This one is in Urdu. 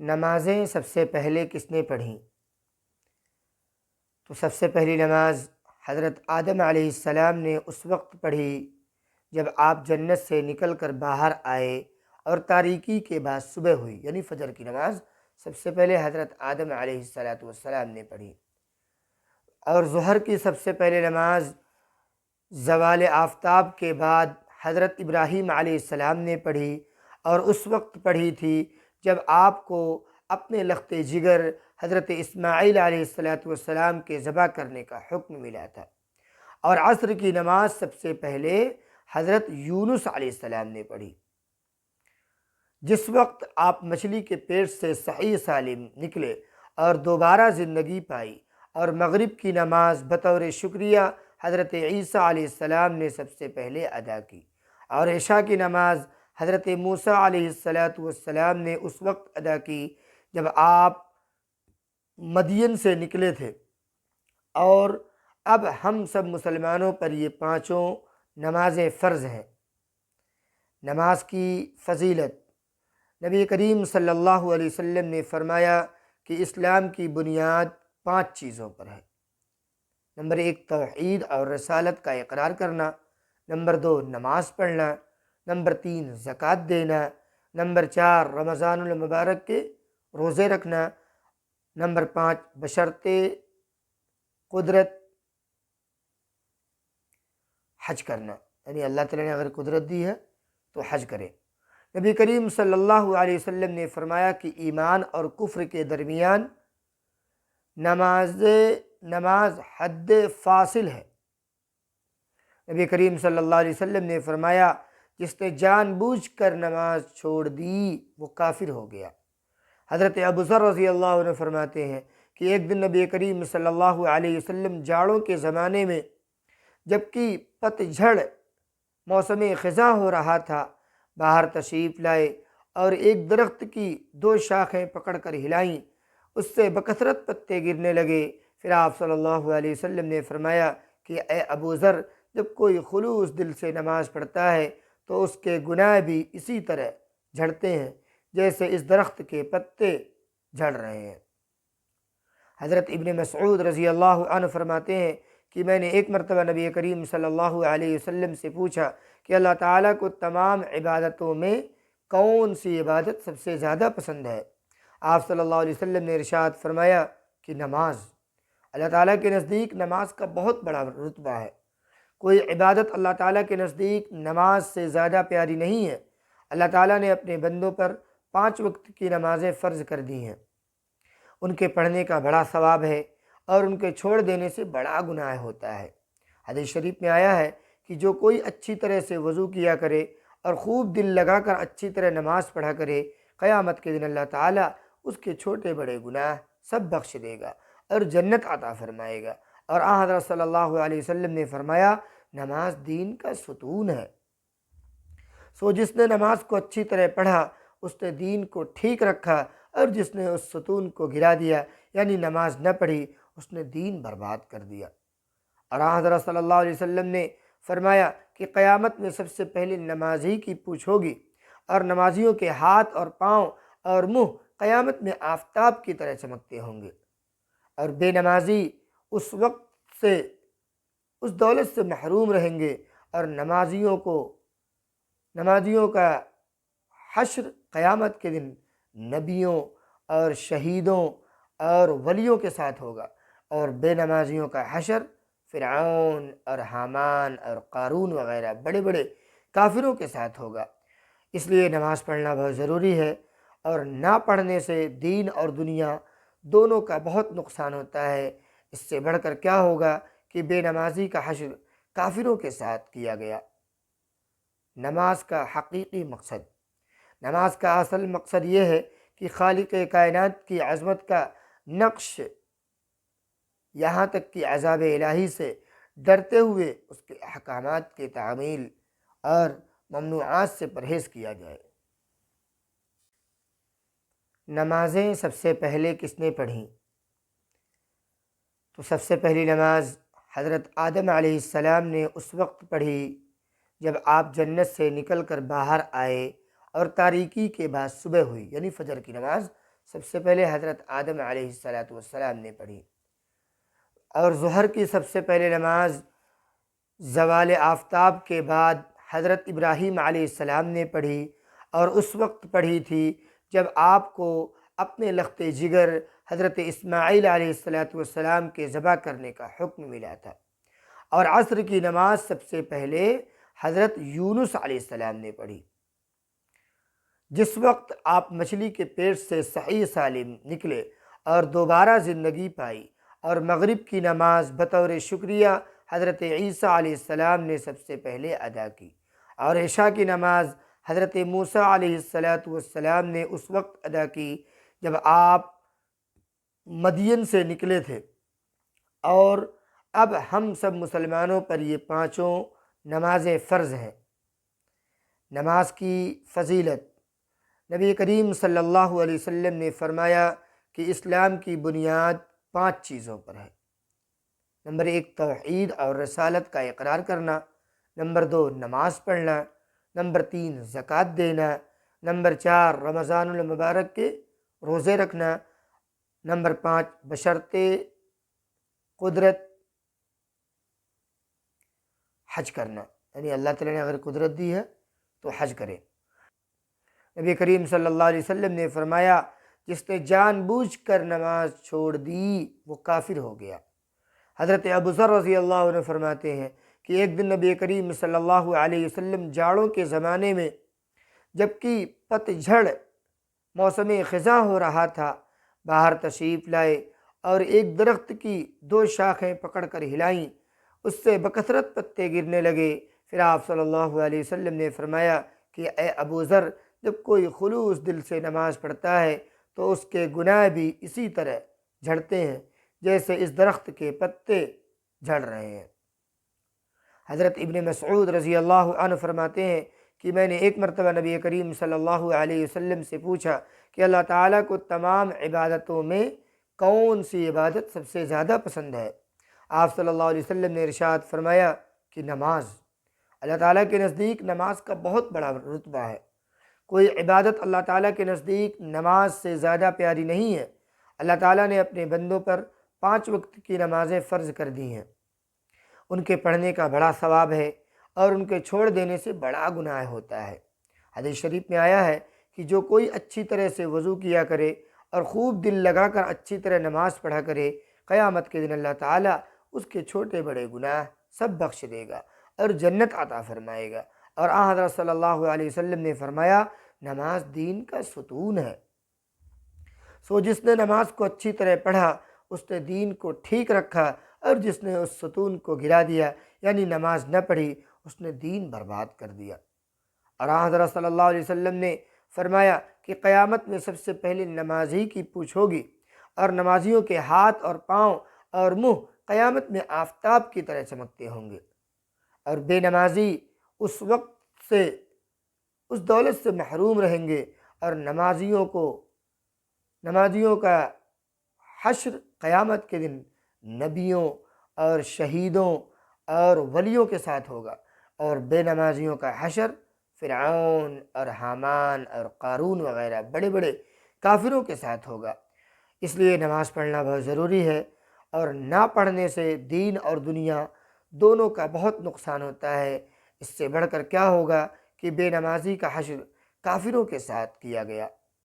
نمازیں سب سے پہلے کس نے پڑھیں؟ تو سب سے پہلی نماز حضرت آدم علیہ السلام نے اس وقت پڑھی جب آپ جنت سے نکل کر باہر آئے اور تاریکی کے بعد صبح ہوئی، یعنی فجر کی نماز سب سے پہلے حضرت آدم علیہ السلام نے پڑھی۔ اور ظہر کی سب سے پہلے نماز زوال آفتاب کے بعد حضرت ابراہیم علیہ السلام نے پڑھی، اور اس وقت پڑھی تھی جب آپ کو اپنے لخت جگر حضرت اسماعیل علیہ السلام کے ذبح کرنے کا حکم ملا تھا۔ اور عصر کی نماز سب سے پہلے حضرت یونس علیہ السلام نے پڑھی، جس وقت آپ مچھلی کے پیٹ سے صحیح سالم نکلے اور دوبارہ زندگی پائی۔ اور مغرب کی نماز بطور شکریہ حضرت عیسیٰ علیہ السلام نے سب سے پہلے ادا کی، اور عشاء کی نماز حضرت موسیٰ علیہ السلام نے اس وقت ادا کی جب آپ مدین سے نکلے تھے۔ اور اب ہم سب مسلمانوں پر یہ پانچوں نمازیں فرض ہیں۔ نماز کی فضیلت: نبی کریم صلی اللہ علیہ وسلم نے فرمایا کہ اسلام کی بنیاد 5 چیزوں پر ہے۔ نمبر 1 توحید اور رسالت کا اقرار کرنا، نمبر 2 نماز پڑھنا، نمبر 3 زکوٰۃ دینا، نمبر 4 رمضان المبارک کے روزے رکھنا، نمبر 5 بشرط قدرت حج کرنا، یعنی اللہ تعالیٰ نے اگر قدرت دی ہے تو حج کرے۔ نبی کریم صلی اللہ علیہ وسلم نے فرمایا کہ ایمان اور کفر کے درمیان نماز حد فاصل ہے۔ نبی کریم صلی اللہ علیہ وسلم نے فرمایا جس نے جان بوجھ کر نماز چھوڑ دی وہ کافر ہو گیا۔ حضرت ابو ذر رضی اللہ عنہ فرماتے ہیں کہ ایک دن نبی کریم صلی اللہ علیہ وسلم جاڑوں کے زمانے میں جبکہ پتجھڑ موسم خزاں ہو رہا تھا باہر تشریف لائے اور ایک درخت کی 2 شاخیں پکڑ کر ہلائیں، اس سے بکثرت پتے گرنے لگے۔ پھر آپ صلی اللہ علیہ وسلم نے فرمایا کہ اے ابو ذر، جب کوئی خلوص دل سے نماز پڑھتا ہے تو اس کے گناہ بھی اسی طرح جھڑتے ہیں جیسے اس درخت کے پتے جھڑ رہے ہیں۔ حضرت ابن مسعود رضی اللہ عنہ فرماتے ہیں کہ میں نے ایک مرتبہ نبی کریم صلی اللہ علیہ وسلم سے پوچھا کہ اللہ تعالیٰ کو تمام عبادتوں میں کون سی عبادت سب سے زیادہ پسند ہے؟ آپ صلی اللہ علیہ وسلم نے ارشاد فرمایا کہ نماز۔ اللہ تعالیٰ کے نزدیک نماز کا بہت بڑا رتبہ ہے۔ کوئی عبادت اللہ تعالیٰ کے نزدیک نماز سے زیادہ پیاری نہیں ہے۔ اللہ تعالیٰ نے اپنے بندوں پر 5 وقت کی نمازیں فرض کر دی ہیں۔ ان کے پڑھنے کا بڑا ثواب ہے اور ان کے چھوڑ دینے سے بڑا گناہ ہوتا ہے۔ حدیث شریف میں آیا ہے کہ جو کوئی اچھی طرح سے وضو کیا کرے اور خوب دل لگا کر اچھی طرح نماز پڑھا کرے، قیامت کے دن اللہ تعالیٰ اس کے چھوٹے بڑے گناہ سب بخش دے گا اور جنت عطا فرمائے گا۔ اور حضرت صلی اللہ علیہ وسلم نے فرمایا نماز دین کا ستون ہے۔ جس نے نماز کو اچھی طرح پڑھا اس نے دین کو ٹھیک رکھا، اور جس نے اس ستون کو گرا دیا یعنی نماز نہ پڑھی اس نے دین برباد کر دیا۔ اور حضرت صلی اللہ علیہ وسلم نے فرمایا کہ قیامت میں سب سے پہلے نمازی کی پوچھ ہوگی، اور نمازیوں کے ہاتھ اور پاؤں اور منہ قیامت میں آفتاب کی طرح چمکتے ہوں گے، اور بے نمازی اس وقت سے اس دولت سے محروم رہیں گے۔ اور نمازیوں کا حشر قیامت کے دن نبیوں اور شہیدوں اور ولیوں کے ساتھ ہوگا، اور بے نمازیوں کا حشر فرعون اور حامان اور قارون وغیرہ بڑے بڑے کافروں کے ساتھ ہوگا۔ اس لیے نماز پڑھنا بہت ضروری ہے، اور نہ پڑھنے سے دین اور دنیا دونوں کا بہت نقصان ہوتا ہے۔ اس سے بڑھ کر کیا ہوگا کہ بے نمازی کا حشر کافروں کے ساتھ کیا گیا۔ نماز کا حقیقی مقصد: نماز کا اصل مقصد یہ ہے کہ خالق کائنات کی عظمت کا نقش، یہاں تک کہ عذاب الہی سے ڈرتے ہوئے اس کے احکامات کی تعمیل اور ممنوعات سے پرہیز کیا جائے۔ نمازیں سب سے پہلے کس نے پڑھیں؟ تو سب سے پہلی نماز حضرت آدم علیہ السلام نے اس وقت پڑھی جب آپ جنت سے نکل کر باہر آئے اور تاریکی کے بعد صبح ہوئی، یعنی فجر کی نماز سب سے پہلے حضرت آدم علیہ السلام نے پڑھی، اور ظہر کی سب سے پہلے نماز زوال آفتاب کے بعد حضرت ابراہیم علیہ السلام نے پڑھی، اور اس وقت پڑھی تھی جب آپ کو اپنے لخت جگر حضرت اسماعیل علیہ السلام کے ذبح کرنے کا حکم ملا تھا۔ اور عصر کی نماز سب سے پہلے حضرت یونس علیہ السلام نے پڑھی، جس وقت آپ مچھلی کے پیٹ سے صحیح سالم نکلے اور دوبارہ زندگی پائی، اور مغرب کی نماز بطور شکریہ حضرت عیسیٰ علیہ السلام نے سب سے پہلے ادا کی، اور عشاء کی نماز حضرت موسیٰ علیہ السلام نے اس وقت ادا کی جب آپ مدین سے نکلے تھے۔ اور اب ہم سب مسلمانوں پر یہ پانچوں نمازیں فرض ہیں۔ نماز کی فضیلت، نبی کریم صلی اللہ علیہ وسلم نے فرمایا کہ اسلام کی بنیاد 5 چیزوں پر ہے۔ نمبر 1 توحید اور رسالت کا اقرار کرنا، نمبر 2 نماز پڑھنا، نمبر 3 زکوٰۃ دینا، نمبر 4 رمضان المبارک کے روزے رکھنا، نمبر 5 بشرط قدرت حج کرنا، یعنی اللہ تعالیٰ نے اگر قدرت دی ہے تو حج کرے۔ نبی کریم صلی اللہ علیہ وسلم نے فرمایا جس نے جان بوجھ کر نماز چھوڑ دی وہ کافر ہو گیا۔ حضرت ابو ذر رضی اللہ عنہ فرماتے ہیں کہ ایک دن نبی کریم صلی اللہ علیہ وسلم جاڑوں کے زمانے میں جبکہ پت جھڑ موسم خزاں ہو رہا تھا باہر تشریف لائے، اور ایک درخت کی 2 شاخیں پکڑ کر ہلائیں، اس سے بکثرت پتے گرنے لگے۔ پھر آپ صلی اللہ علیہ وسلم نے فرمایا کہ اے ابو ذر، جب کوئی خلوص دل سے نماز پڑھتا ہے تو اس کے گناہ بھی اسی طرح جھڑتے ہیں جیسے اس درخت کے پتے جھڑ رہے ہیں۔ حضرت ابن مسعود رضی اللہ عنہ فرماتے ہیں کہ میں نے ایک مرتبہ نبی کریم صلی اللہ علیہ وسلم سے پوچھا کہ اللہ تعالیٰ کو تمام عبادتوں میں کون سی عبادت سب سے زیادہ پسند ہے؟ آپ صلی اللہ علیہ وسلم نے ارشاد فرمایا کہ نماز۔ اللہ تعالیٰ کے نزدیک نماز کا بہت بڑا رتبہ ہے، کوئی عبادت اللہ تعالیٰ کے نزدیک نماز سے زیادہ پیاری نہیں ہے۔ اللہ تعالیٰ نے اپنے بندوں پر 5 وقت کی نمازیں فرض کر دی ہیں، ان کے پڑھنے کا بڑا ثواب ہے اور ان کے چھوڑ دینے سے بڑا گناہ ہوتا ہے۔ حدیث شریف میں آیا ہے کہ جو کوئی اچھی طرح سے وضو کیا کرے اور خوب دل لگا کر اچھی طرح نماز پڑھا کرے، قیامت کے دن اللہ تعالیٰ اس کے چھوٹے بڑے گناہ سب بخش دے گا اور جنت عطا فرمائے گا۔ اور حضرت صلی اللہ علیہ وسلم نے فرمایا نماز دین کا ستون ہے، سو جس نے نماز کو اچھی طرح پڑھا اس نے دین کو ٹھیک رکھا، اور جس نے اس ستون کو گرا دیا یعنی نماز نہ پڑھی اس نے دین برباد کر دیا۔ اور حضرت صلی اللہ علیہ وسلم نے فرمایا کہ قیامت میں سب سے پہلے نمازی کی پوچھ ہوگی، اور نمازیوں کے ہاتھ اور پاؤں اور منہ قیامت میں آفتاب کی طرح چمکتے ہوں گے، اور بے نمازی اس وقت سے اس دولت سے محروم رہیں گے، اور نمازیوں کا حشر قیامت کے دن نبیوں اور شہیدوں اور ولیوں کے ساتھ ہوگا، اور بے نمازیوں کا حشر فرعون اور حامان اور قارون وغیرہ بڑے بڑے کافروں کے ساتھ ہوگا۔ اس لیے نماز پڑھنا بہت ضروری ہے، اور نہ پڑھنے سے دین اور دنیا دونوں کا بہت نقصان ہوتا ہے۔ اس سے بڑھ کر کیا ہوگا کہ بے نمازی کا حشر کافروں کے ساتھ کیا گیا۔